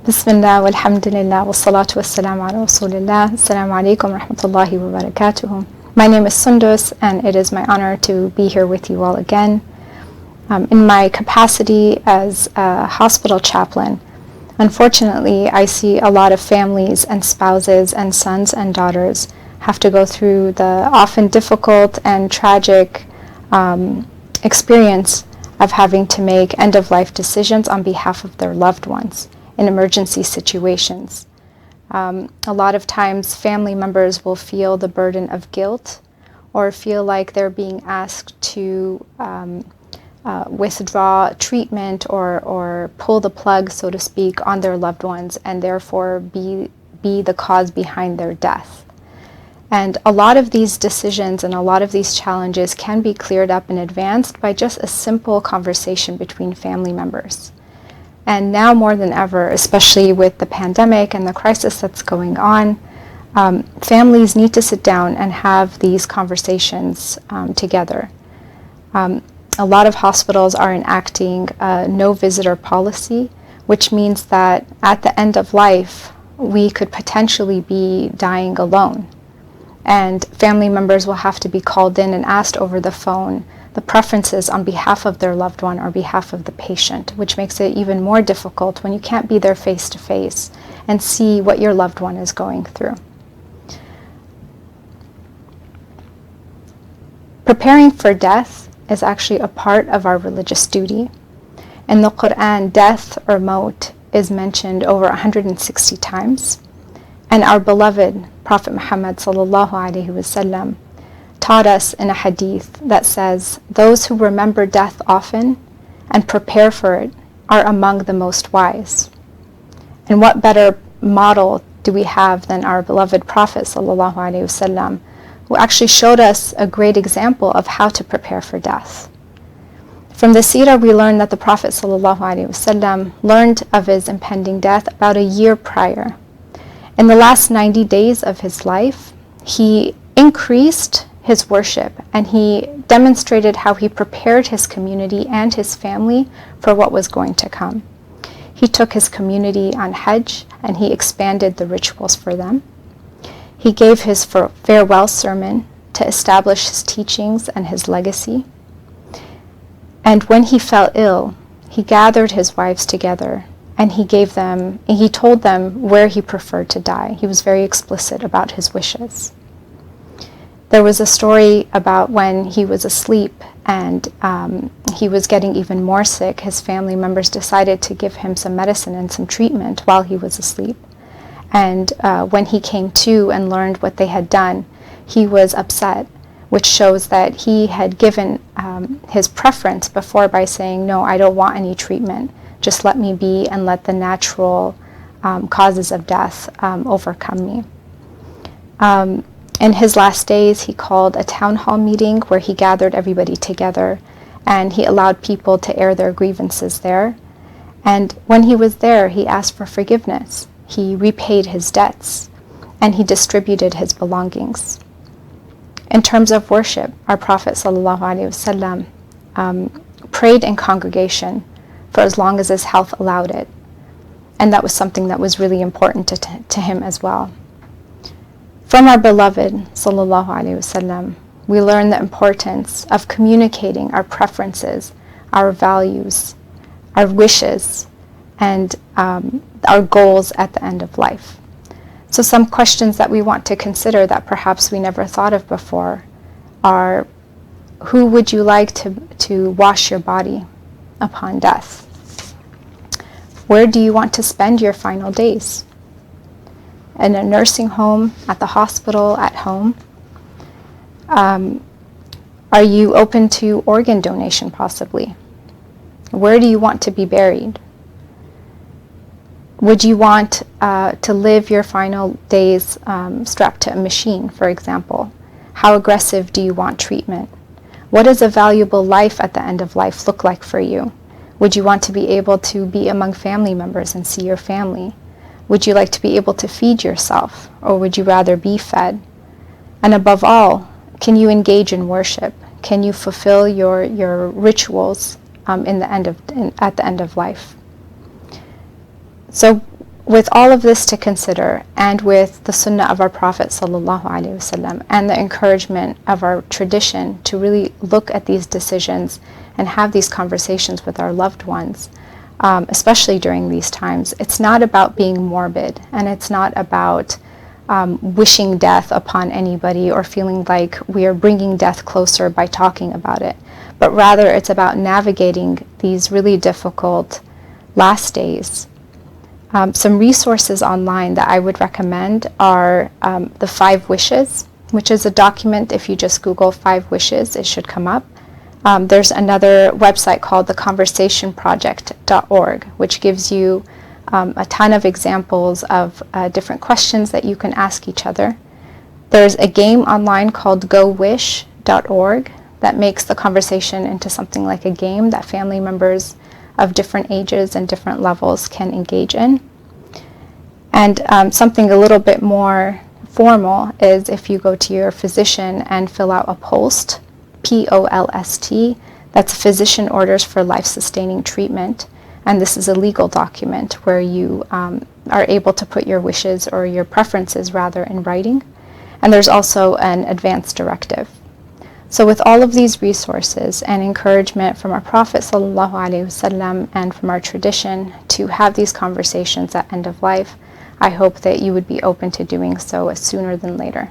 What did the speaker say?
Bismillah, walhamdulillah, wassalatu wassalamu ala rasulillah. Assalamu alaikum wa rahmatullahi wa barakatuhu. My name is Sondos, and it is my honor to be here with you all again. In my capacity as a hospital chaplain, unfortunately, I see a lot of families and spouses and sons and daughters have to go through the often difficult and tragic experience of having to make end-of-life decisions on behalf of their loved ones in emergency situations. A lot of times family members will feel the burden of guilt or feel like they're being asked to withdraw treatment or pull the plug, so to speak, on their loved ones and therefore be the cause behind their death. And a lot of these decisions and a lot of these challenges can be cleared up in advance by just a simple conversation between family members. And now more than ever, especially with the pandemic and the crisis that's going on, families need to sit down and have these conversations together. A lot of hospitals are enacting a no visitor policy, which means that at the end of life, we could potentially be dying alone. And family members will have to be called in and asked over the phone the preferences on behalf of their loved one or behalf of the patient, which makes it even more difficult when you can't be there face to face and see what your loved one is going through. Preparing for death is actually a part of our religious duty. In the Quran, death or maut is mentioned over 160 times, and our beloved Prophet Muhammad sallallahu alaihi wasallam taught us in a hadith that says, "Those who remember death often and prepare for it are among the most wise." And what better model do we have than our beloved Prophet sallallahu alaihi wasallam, who actually showed us a great example of how to prepare for death. From the seerah, we learn that the Prophet sallallahu alaihi wasallam learned of his impending death about a year prior. In the last 90 days of his life, he increased his worship and he demonstrated how he prepared his community and his family for what was going to come. He took his community on Hajj and he expanded the rituals for them. He gave his farewell sermon to establish his teachings and his legacy. And when he fell ill, he gathered his wives together and he told them where he preferred to die. He was very explicit about his wishes. There was a story about when he was asleep and he was getting even more sick. His family members decided to give him some medicine and some treatment while he was asleep. And when he came to and learned what they had done, he was upset, which shows that he had given his preference before by saying, "No, I don't want any treatment. Just let me be and let the natural causes of death overcome me." In his last days, he called a town hall meeting where he gathered everybody together and he allowed people to air their grievances there. And when he was there, he asked for forgiveness. He repaid his debts and he distributed his belongings. In terms of worship, our Prophet ﷺ prayed in congregation for as long as his health allowed it. And that was something that was really important to him as well. From our beloved ﷺ, we learn the importance of communicating our preferences, our values, our wishes, and our goals at the end of life. So some questions that we want to consider that perhaps we never thought of before are, who would you like to wash your body upon death? Where do you want to spend your final days? In a nursing home, at the hospital, at home? Are you open to organ donation possibly? Where do you want to be buried? Would you want to live your final days strapped to a machine, for example? How aggressive do you want treatment? What does a valuable life at the end of life look like for you? Would you want to be able to be among family members and see your family? Would you like to be able to feed yourself, or would you rather be fed? And above all, can you engage in worship? Can you fulfill your rituals at the end of life? So with all of this to consider, and with the sunnah of our Prophet ﷺ, and the encouragement of our tradition to really look at these decisions and have these conversations with our loved ones, especially during these times, it's not about being morbid, and it's not about wishing death upon anybody or feeling like we are bringing death closer by talking about it, but rather it's about navigating these really difficult last days. Some resources online that I would recommend are the 5 Wishes, which is a document. If you just Google 5 Wishes, it should come up. There's another website called theconversationproject.org, which gives you a ton of examples of different questions that you can ask each other. There's a game online called gowish.org that makes the conversation into something like a game that family members of different ages and different levels can engage in. And something a little bit more formal is if you go to your physician and fill out a POLST, P-O-L-S-T, that's Physician Orders for Life-Sustaining Treatment. And this is a legal document where you are able to put your wishes, or your preferences rather, in writing. And there's also an advance directive. So with all of these resources and encouragement from our Prophet ﷺ and from our tradition to have these conversations at end of life, I hope that you would be open to doing so sooner than later.